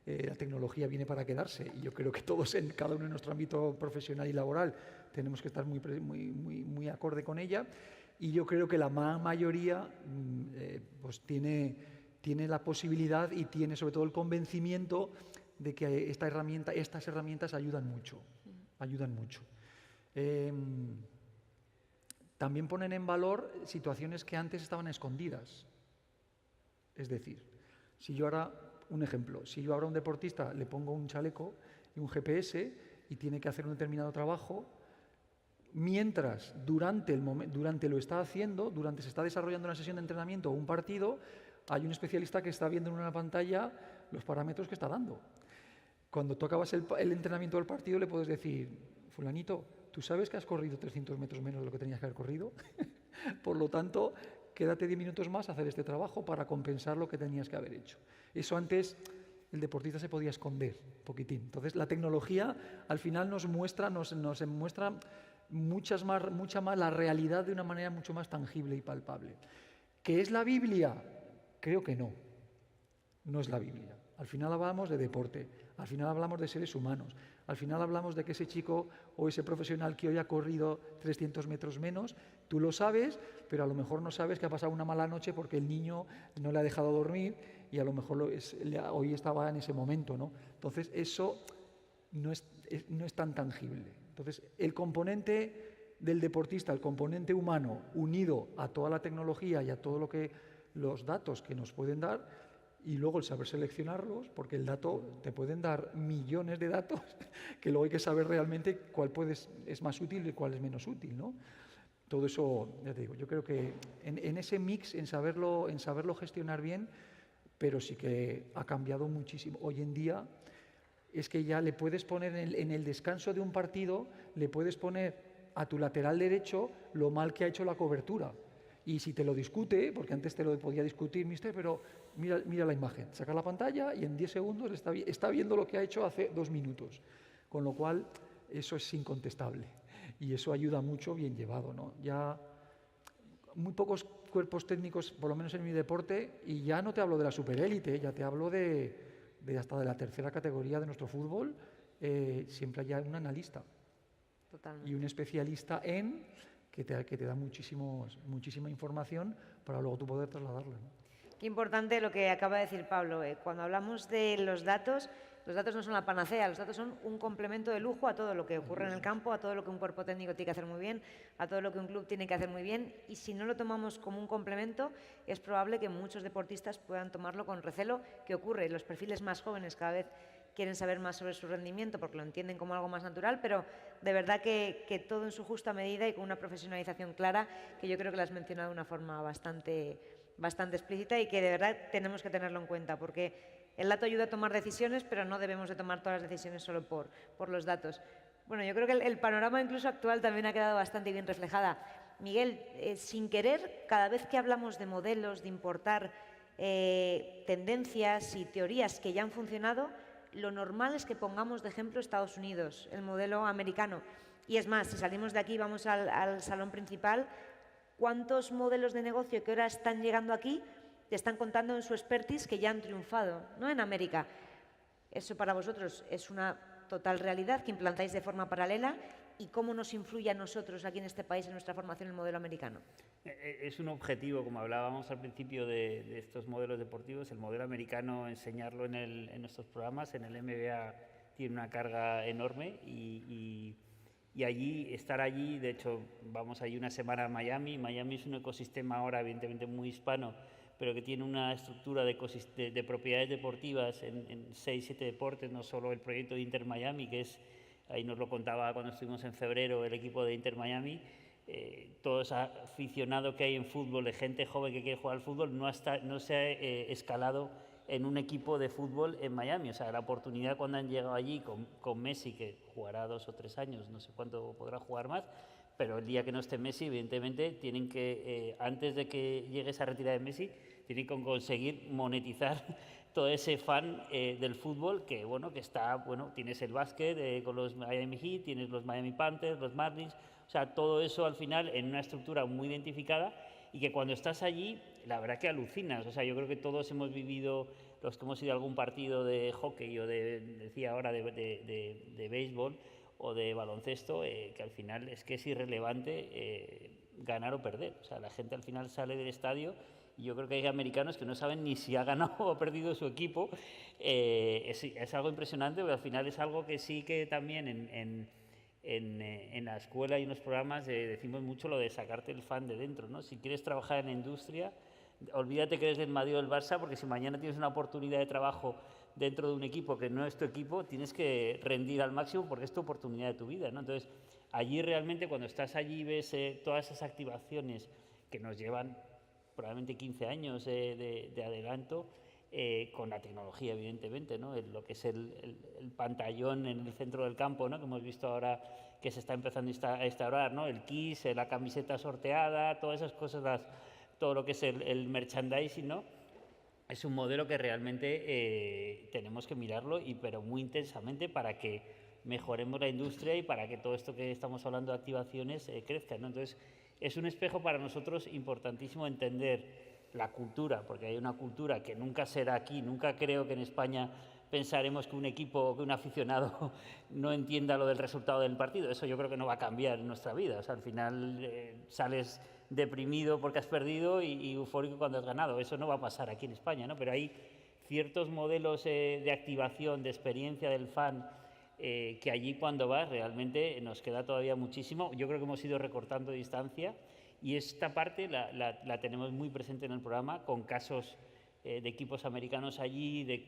La tecnología viene para quedarse y yo creo que todos, en cada uno de nuestro ámbito profesional y laboral, tenemos que estar muy acorde con ella. Y yo creo que la mayoría pues tiene la posibilidad y tiene sobre todo el convencimiento de que estas herramientas ayudan mucho. También ponen en valor situaciones que antes estaban escondidas. Es decir, si yo ahora a un deportista le pongo un chaleco y un GPS y tiene que hacer un determinado trabajo, mientras durante lo está haciendo, durante se está desarrollando una sesión de entrenamiento o un partido, hay un especialista que está viendo en una pantalla los parámetros que está dando. cuando tú acabas el entrenamiento del partido le puedes decir, fulanito, ¿tú sabes que has corrido 300 metros menos de lo que tenías que haber corrido? Por lo tanto, quédate 10 minutos más a hacer este trabajo para compensar lo que tenías que haber hecho. Eso antes el deportista se podía esconder un poquitín. Entonces, la tecnología al final nos muestra mucha más la realidad de una manera mucho más tangible y palpable. ¿Qué es la Biblia? Creo que no. No es la Biblia. Al final hablamos de deporte, al final hablamos de seres humanos, al final hablamos de que ese chico o ese profesional que hoy ha corrido 300 metros menos, tú lo sabes, pero a lo mejor no sabes que ha pasado una mala noche porque el niño no le ha dejado dormir y a lo mejor hoy estaba en ese momento, ¿no? Entonces, eso no es tan tangible. Entonces, el componente del deportista, el componente humano, unido a toda la tecnología y a todo lo que los datos que nos pueden dar, y luego el saber seleccionarlos, porque el dato te pueden dar millones de datos que luego hay que saber realmente cuál es más útil y cuál es menos útil, ¿no? Todo eso, ya te digo, yo creo que en ese mix, en saberlo gestionar bien, pero sí que ha cambiado muchísimo. Hoy en día es que ya le puedes poner en el descanso de un partido, le puedes poner a tu lateral derecho lo mal que ha hecho la cobertura. Y si te lo discute, porque antes te lo podía discutir, mister, pero mira la imagen, saca la pantalla y en 10 segundos está viendo lo que ha hecho hace 2 minutos. Con lo cual, eso es incontestable. Y eso ayuda mucho bien llevado, ¿no? Ya muy pocos cuerpos técnicos, por lo menos en mi deporte, y ya no te hablo de la superélite, ya te hablo de hasta de la tercera categoría de nuestro fútbol, siempre hay un analista. Totalmente. Y un especialista que te da muchísima información para luego tú poder trasladarla, ¿no? Qué importante lo que acaba de decir Pablo. Cuando hablamos de los datos no son la panacea, los datos son un complemento de lujo a todo lo que ocurre en el campo, a todo lo que un cuerpo técnico tiene que hacer muy bien, a todo lo que un club tiene que hacer muy bien, y si no lo tomamos como un complemento, es probable que muchos deportistas puedan tomarlo con recelo. ¿Qué ocurre? Los perfiles más jóvenes cada vez quieren saber más sobre su rendimiento porque lo entienden como algo más natural, pero de verdad que todo en su justa medida y con una profesionalización clara, que yo creo que lo has mencionado de una forma bastante explícita y que de verdad tenemos que tenerlo en cuenta, porque el dato ayuda a tomar decisiones, pero no debemos de tomar todas las decisiones solo por los datos. Bueno, yo creo que el panorama incluso actual también ha quedado bastante bien reflejada. Miguel, sin querer, cada vez que hablamos de modelos, de importar tendencias y teorías que ya han funcionado, lo normal es que pongamos de ejemplo Estados Unidos, el modelo americano. Y es más, si salimos de aquí y vamos al salón principal, ¿cuántos modelos de negocio que ahora están llegando aquí te están contando en su expertise que ya han triunfado, ¿no? En América. Eso para vosotros es una total realidad que implantáis de forma paralela. ¿Y cómo nos influye a nosotros aquí en este país, en nuestra formación, el modelo americano? Es un objetivo, como hablábamos al principio de estos modelos deportivos, el modelo americano, enseñarlo en nuestros programas. En el MBA tiene una carga enorme y estar allí, de hecho, vamos allí una semana a Miami. Miami es un ecosistema ahora, evidentemente, muy hispano, pero que tiene una estructura de propiedades deportivas en 6-7 deportes, no solo el proyecto de Inter Miami, que es, ahí nos lo contaba cuando estuvimos en febrero el equipo de Inter Miami, todo ese aficionado que hay en fútbol, de gente joven que quiere jugar al fútbol, no se ha escalado en un equipo de fútbol en Miami. O sea, la oportunidad cuando han llegado allí con Messi, que jugará 2 o 3 años, no sé cuánto podrá jugar más, pero el día que no esté Messi, evidentemente, tienen que, antes de que llegue esa retirada de Messi, tienen que conseguir monetizar todo ese fan del fútbol que, bueno, que está, bueno, tienes el básquet con los Miami Heat, tienes los Miami Panthers, los Marlins, o sea, todo eso al final en una estructura muy identificada y que cuando estás allí, la verdad que alucinas. O sea, yo creo que todos hemos vivido, los que hemos ido a algún partido de hockey o decía ahora, de béisbol, o de baloncesto, que al final es que es irrelevante ganar o perder. O sea, la gente al final sale del estadio y yo creo que hay americanos que no saben ni si ha ganado o ha perdido su equipo. Es algo impresionante, pero al final es algo que sí que también en la escuela y en los programas decimos mucho lo de sacarte el fan de dentro, ¿no? Si quieres trabajar en la industria, olvídate que eres del Madrid o del Barça, porque si mañana tienes una oportunidad de trabajo dentro de un equipo que no es tu equipo, tienes que rendir al máximo porque es tu oportunidad de tu vida, ¿no? Entonces, allí realmente cuando estás allí ves todas esas activaciones que nos llevan probablemente 15 años de adelanto, con la tecnología, evidentemente, ¿no? Lo que es el pantallón en el centro del campo, ¿no? Que hemos visto ahora que se está empezando a instaurar, ¿no? El KISS, la camiseta sorteada, todas esas cosas, todo lo que es el merchandising, ¿no? Es un modelo que realmente tenemos que mirarlo, pero muy intensamente, para que mejoremos la industria y para que todo esto que estamos hablando de activaciones crezca, ¿no? Entonces, es un espejo para nosotros importantísimo entender la cultura, porque hay una cultura que nunca será aquí, nunca creo que en España pensaremos que un equipo, que un aficionado no entienda lo del resultado del partido. Eso yo creo que no va a cambiar en nuestra vida. O sea, al final sales deprimido porque has perdido y eufórico cuando has ganado. Eso no va a pasar aquí en España, ¿no? Pero hay ciertos modelos de activación, de experiencia del fan, que allí cuando vas realmente nos queda todavía muchísimo. Yo creo que hemos ido recortando distancia y esta parte la tenemos muy presente en el programa, con casos de equipos americanos allí,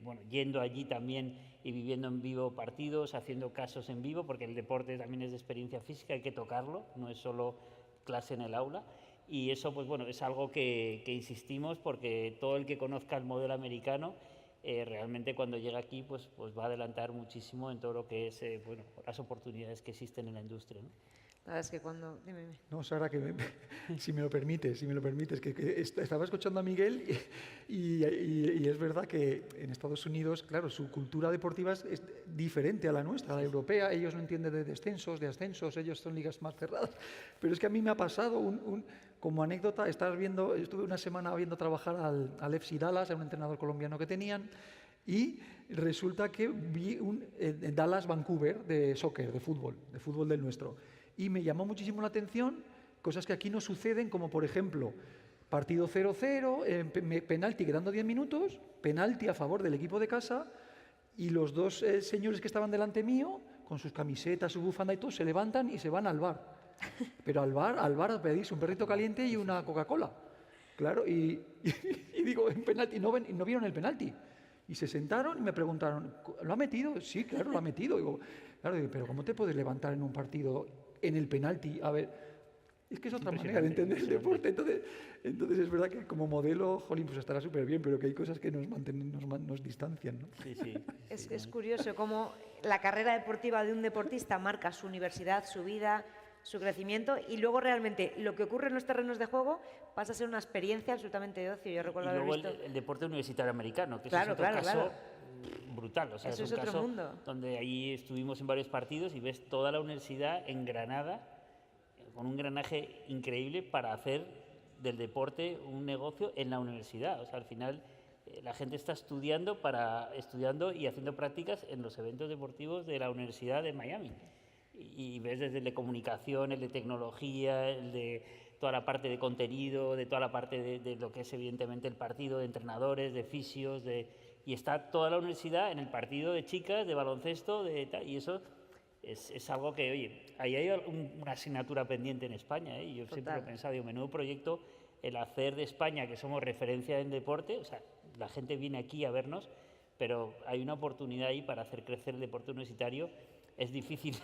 bueno, yendo allí también y viviendo en vivo partidos, haciendo casos en vivo, porque el deporte también es de experiencia física, hay que tocarlo, no es solo clase en el aula. Y eso, pues bueno, es algo que insistimos, porque todo el que conozca el modelo americano realmente cuando llega aquí pues va a adelantar muchísimo en todo lo que es bueno, las oportunidades que existen en la industria, ¿no? La verdad es que cuando... Dime. No, Sara, si me lo permites, que estaba escuchando a Miguel y es verdad que en Estados Unidos, claro, su cultura deportiva es diferente a la nuestra, a la europea. Ellos no entienden de descensos, de ascensos, ellos son ligas más cerradas. Pero es que a mí me ha pasado, como anécdota, estuve una semana viendo trabajar al FC Dallas, a un entrenador colombiano que tenían, y resulta que vi en Dallas Vancouver de soccer, de fútbol del nuestro. Y me llamó muchísimo la atención cosas que aquí no suceden, como por ejemplo, partido 0-0, penalti quedando 10 minutos, penalti a favor del equipo de casa, y los dos señores que estaban delante mío, con sus camisetas, su bufanda y todo, se levantan y se van al bar. Pero al bar pedís un perrito caliente y una Coca-Cola. Claro, y digo, en penalti, no vieron el penalti. Y se sentaron y me preguntaron, ¿lo ha metido? Sí, claro, lo ha metido. Digo, pero ¿cómo te puedes levantar en un partido en el penalti? A ver, es que es otra manera de entender el deporte. Entonces es verdad que como modelo, jolín, pues estará súper bien, pero que hay cosas que nos distancian, ¿no? Sí. Es curioso cómo la carrera deportiva de un deportista marca su universidad, su vida, su crecimiento, y luego realmente lo que ocurre en los terrenos de juego pasa a ser una experiencia absolutamente de ocio. Yo recuerdo y haber luego visto... el deporte universitario americano, que Claro, es otro caso brutal. O sea, Eso es es un otro caso mundo. donde ahí estuvimos en varios partidos y ves toda la universidad engranada, con un engranaje increíble para hacer del deporte un negocio en la universidad. O sea, al final la gente está estudiando y haciendo prácticas en los eventos deportivos de la Universidad de Miami. Y ves desde el de comunicación, el de tecnología, el de toda la parte de contenido, de toda la parte de lo que es evidentemente el partido, de entrenadores, de fisios, y está toda la universidad en el partido de chicas, de baloncesto, y eso es algo que, oye, ahí hay una asignatura pendiente en España, ¿eh? Y yo siempre lo he pensado, digo, menudo proyecto el hacer de España, que somos referencia en deporte. O sea, la gente viene aquí a vernos, pero hay una oportunidad ahí para hacer crecer el deporte universitario. Es difícil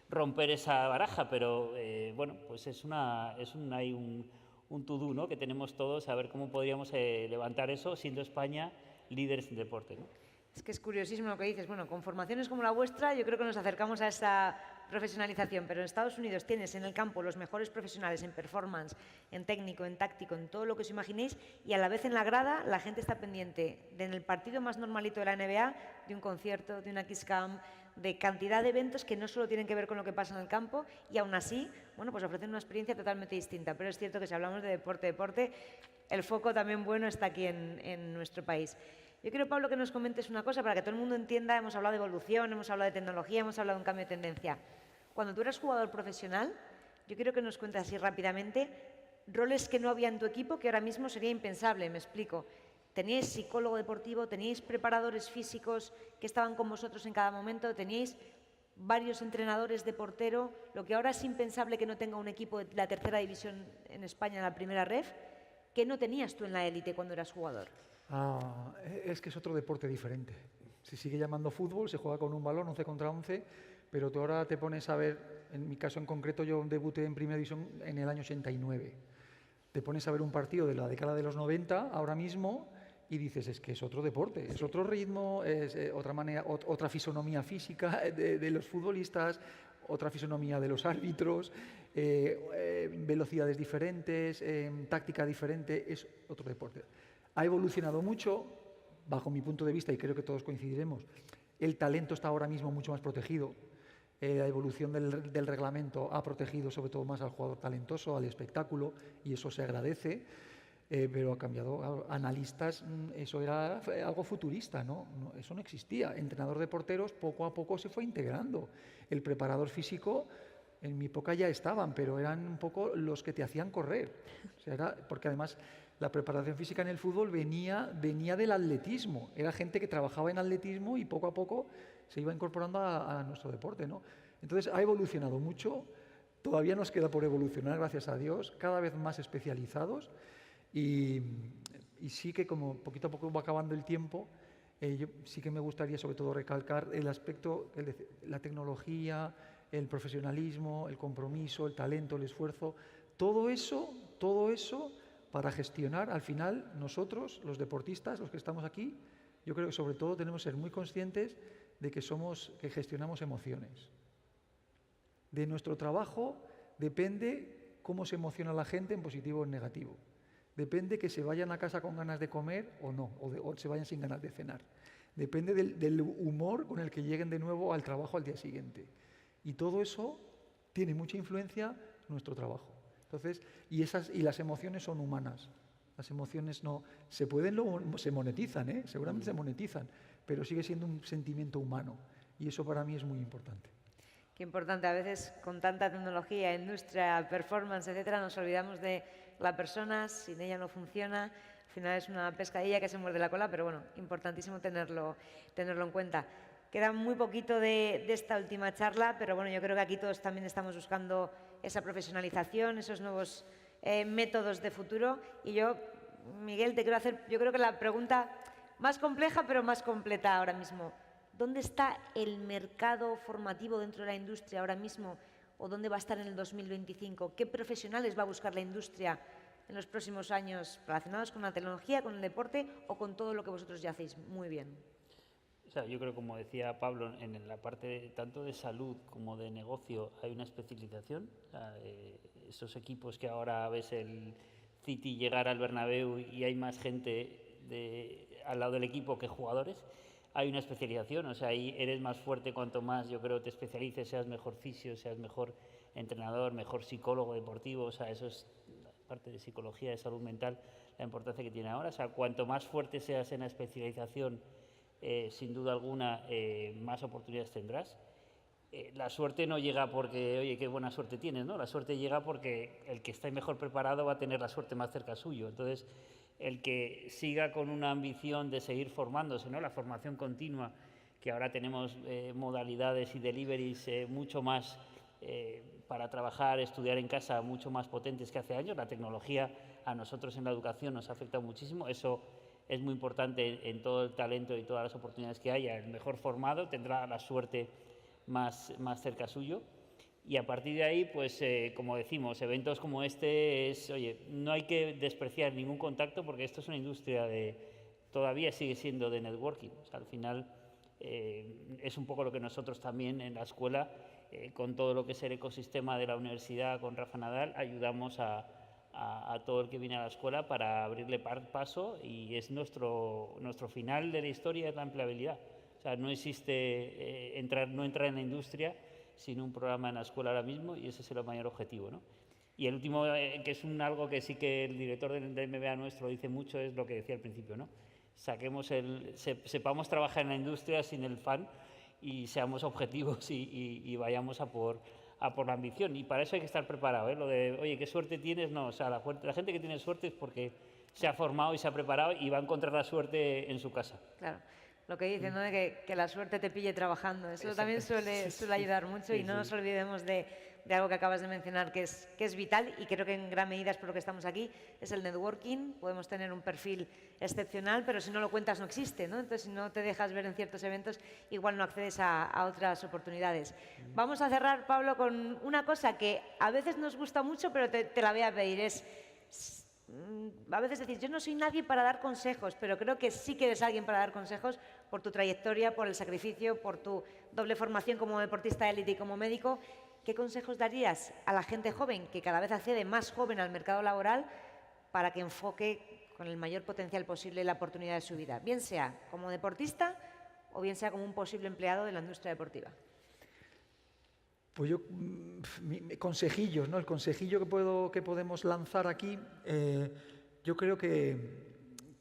romper esa baraja, pero bueno, pues hay un to-do, ¿no?, que tenemos todos, a ver cómo podríamos levantar eso, siendo España líderes en deporte, ¿no? Es que es curiosísimo lo que dices. Bueno, con formaciones como la vuestra yo creo que nos acercamos a esa profesionalización, pero en Estados Unidos tienes en el campo los mejores profesionales en performance, en técnico, en táctico, en todo lo que os imaginéis, y a la vez en la grada la gente está pendiente de, en el partido más normalito de la NBA, de un concierto, de una Kiss Camp, de cantidad de eventos que no solo tienen que ver con lo que pasa en el campo, y aún así, bueno, pues ofrecen una experiencia totalmente distinta. Pero es cierto que si hablamos de deporte, el foco también bueno está aquí en nuestro país. Yo quiero, Pablo, que nos comentes una cosa para que todo el mundo entienda. Hemos hablado de evolución, hemos hablado de tecnología, hemos hablado de un cambio de tendencia. Cuando tú eras jugador profesional, yo quiero que nos cuentes así rápidamente roles que no había en tu equipo que ahora mismo sería impensable. Me explico. Teníais psicólogo deportivo, teníais preparadores físicos que estaban con vosotros en cada momento, teníais varios entrenadores de portero, lo que ahora es impensable que no tenga un equipo de la tercera división en España, en la primera ref, que no tenías tú en la élite cuando eras jugador. Es que es otro deporte diferente. Se sigue llamando fútbol, se juega con un balón 11 contra 11, pero tú ahora te pones a ver, en mi caso en concreto yo debuté en primera división en el año 89. Te pones a ver un partido de la década de los 90 ahora mismo y dices, es que es otro deporte, es otro ritmo, es otra manera, otra fisonomía física de los futbolistas, otra fisonomía de los árbitros, velocidades diferentes, táctica diferente, es otro deporte. Ha evolucionado mucho, bajo mi punto de vista, y creo que todos coincidiremos, el talento está ahora mismo mucho más protegido. La evolución del reglamento ha protegido sobre todo más al jugador talentoso, al espectáculo, y eso se agradece. Pero ha cambiado. Analistas, eso era algo futurista, ¿no? Eso no existía. Entrenador de porteros poco a poco se fue integrando. El preparador físico, en mi época ya estaban, pero eran un poco los que te hacían correr. O sea, porque además la preparación física en el fútbol venía del atletismo. Era gente que trabajaba en atletismo y poco a poco se iba incorporando a nuestro deporte, ¿no? Entonces ha evolucionado mucho. Todavía nos queda por evolucionar, gracias a Dios, cada vez más especializados. Y sí que como poquito a poco va acabando el tiempo, yo sí que me gustaría sobre todo recalcar el aspecto, la tecnología, el profesionalismo, el compromiso, el talento, el esfuerzo, todo eso para gestionar al final nosotros, los deportistas, los que estamos aquí, yo creo que sobre todo tenemos que ser muy conscientes de que gestionamos emociones. De nuestro trabajo depende cómo se emociona la gente en positivo o en negativo. Depende que se vayan a casa con ganas de comer o no, o se vayan sin ganas de cenar. Depende del humor con el que lleguen de nuevo al trabajo al día siguiente. Y todo eso tiene mucha influencia en nuestro trabajo. Entonces, y las emociones son humanas. Las emociones no se monetizan, seguramente se monetizan, pero sigue siendo un sentimiento humano. Y eso para mí es muy importante. Qué importante, a veces con tanta tecnología, industria, performance, etcétera, nos olvidamos de la persona, sin ella no funciona. Al final es una pescadilla que se muerde la cola, pero bueno, importantísimo tenerlo en cuenta. Queda muy poquito de esta última charla, pero bueno, yo creo que aquí todos también estamos buscando esa profesionalización, esos nuevos métodos de futuro. Y yo, Miguel, te quiero hacer, yo creo que la pregunta más compleja, pero más completa ahora mismo. ¿Dónde está el mercado formativo dentro de la industria ahora mismo? ¿O dónde va a estar en el 2025? ¿Qué profesionales va a buscar la industria en los próximos años relacionados con la tecnología, con el deporte o con todo lo que vosotros ya hacéis muy bien? O sea, yo creo, como decía Pablo, en la parte tanto de salud como de negocio hay una especialización. O sea, esos equipos que ahora ves el City llegar al Bernabéu y hay más gente al lado del equipo que jugadores, hay una especialización. O sea, ahí eres más fuerte cuanto más, yo creo, te especialices, seas mejor fisio, seas mejor entrenador, mejor psicólogo deportivo. O sea, eso es parte de psicología, de salud mental, la importancia que tiene ahora. O sea, cuanto más fuerte seas en la especialización, sin duda alguna, más oportunidades tendrás. La suerte no llega porque, oye, qué buena suerte tienes, ¿no? La suerte llega porque el que esté mejor preparado va a tener la suerte más cerca suyo. Entonces, el que siga con una ambición de seguir formándose, ¿no? La formación continua, que ahora tenemos modalidades y deliveries mucho más para trabajar, estudiar en casa, mucho más potentes que hace años. La tecnología a nosotros en la educación nos afecta muchísimo. Eso es muy importante en todo el talento y todas las oportunidades que haya. El mejor formado tendrá la suerte más cerca suyo. Y a partir de ahí, pues como decimos, eventos como este, oye, no hay que despreciar ningún contacto porque esto es una industria todavía sigue siendo de networking. O sea, al final es un poco lo que nosotros también en la escuela, con todo lo que es el ecosistema de la universidad, con Rafa Nadal, ayudamos a todo el que viene a la escuela para abrirle paso, y es nuestro final de la historia, es la empleabilidad. O sea, no existe no entrar en la industria sin un programa en la escuela ahora mismo, y ese es el mayor objetivo, ¿no? Y el último, que es algo que sí que el director del MBA nuestro dice mucho, es lo que decía al principio, ¿no? Sepamos trabajar en la industria sin el fan y seamos objetivos y vayamos a por la ambición. Y para eso hay que estar preparado, ¿eh? Lo de, oye, qué suerte tienes, no. O sea, la gente que tiene suerte es porque se ha formado y se ha preparado y va a encontrar la suerte en su casa. Claro. Lo que dicen, ¿no? De que la suerte te pille trabajando. Eso Exacto. también suele ayudar mucho, y no nos olvidemos de algo que acabas de mencionar, que es vital, y creo que en gran medida es por lo que estamos aquí, es el networking. Podemos tener un perfil excepcional, pero si no lo cuentas no existe, ¿no? Entonces, si no te dejas ver en ciertos eventos, igual no accedes a otras oportunidades. Vamos a cerrar, Pablo, con una cosa que a veces nos gusta mucho, pero te la voy a pedir. a veces decís, yo no soy nadie para dar consejos, pero creo que sí que eres alguien para dar consejos por tu trayectoria, por el sacrificio, por tu doble formación como deportista élite y como médico. ¿Qué consejos darías a la gente joven, que cada vez accede más joven al mercado laboral, para que enfoque con el mayor potencial posible la oportunidad de su vida, bien sea como deportista o bien sea como un posible empleado de la industria deportiva? Pues yo, consejillos, ¿no? El consejillo que podemos lanzar aquí, yo creo que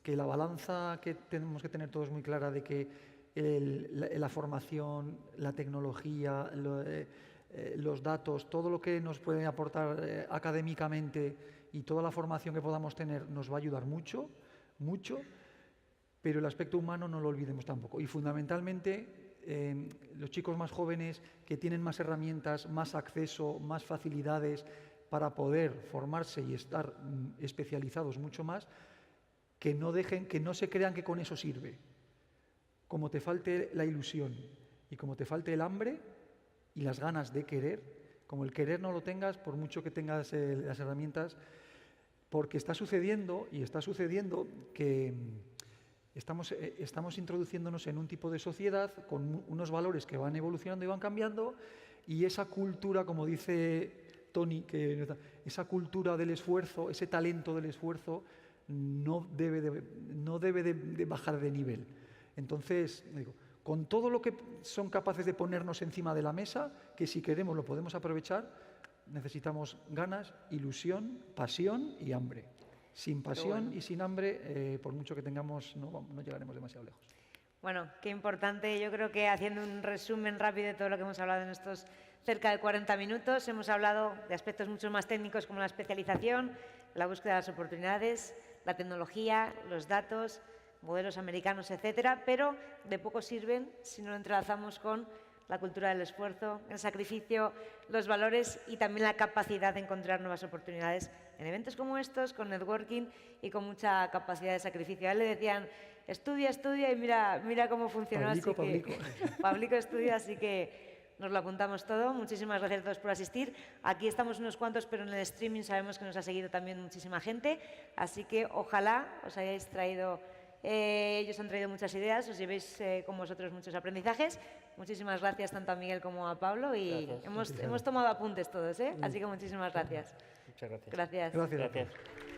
la balanza que tenemos que tener todos muy clara de que la formación, la tecnología, los datos, todo lo que nos puede aportar académicamente y toda la formación que podamos tener nos va a ayudar mucho, mucho, pero el aspecto humano no lo olvidemos tampoco. Y fundamentalmente, los chicos más jóvenes que tienen más herramientas, más acceso, más facilidades para poder formarse y estar especializados mucho más, que no se crean que con eso sirve. Como te falte la ilusión y como te falte el hambre y las ganas de querer, como el querer no lo tengas, por mucho que tengas las herramientas, porque está sucediendo que estamos introduciéndonos en un tipo de sociedad con unos valores que van evolucionando y van cambiando, y esa cultura, como dice Tony, esa cultura del esfuerzo, ese talento del esfuerzo, no debe de bajar de nivel. Entonces, digo, con todo lo que son capaces de ponernos encima de la mesa, que si queremos lo podemos aprovechar, necesitamos ganas, ilusión, pasión y hambre. Sin pasión y sin hambre, por mucho que tengamos, no llegaremos demasiado lejos. Bueno, qué importante. Yo creo que, haciendo un resumen rápido de todo lo que hemos hablado en estos cerca de 40 minutos, hemos hablado de aspectos mucho más técnicos como la especialización, la búsqueda de las oportunidades, la tecnología, los datos, modelos americanos, etcétera, pero de poco sirven si no lo entrelazamos con la cultura del esfuerzo, el sacrificio, los valores y también la capacidad de encontrar nuevas oportunidades en eventos como estos, con networking y con mucha capacidad de sacrificio. A él le decían, estudia y mira cómo funcionó. Pablico estudia, así que nos lo apuntamos todo. Muchísimas gracias a todos por asistir. Aquí estamos unos cuantos, pero en el streaming sabemos que nos ha seguido también muchísima gente, así que ojalá os hayáis traído... ellos han traído muchas ideas, os llevéis con vosotros muchos aprendizajes. Muchísimas gracias tanto a Miguel como a Pablo y hemos tomado apuntes todos, así que muchísimas gracias. Muchas gracias. Gracias. Gracias. Gracias.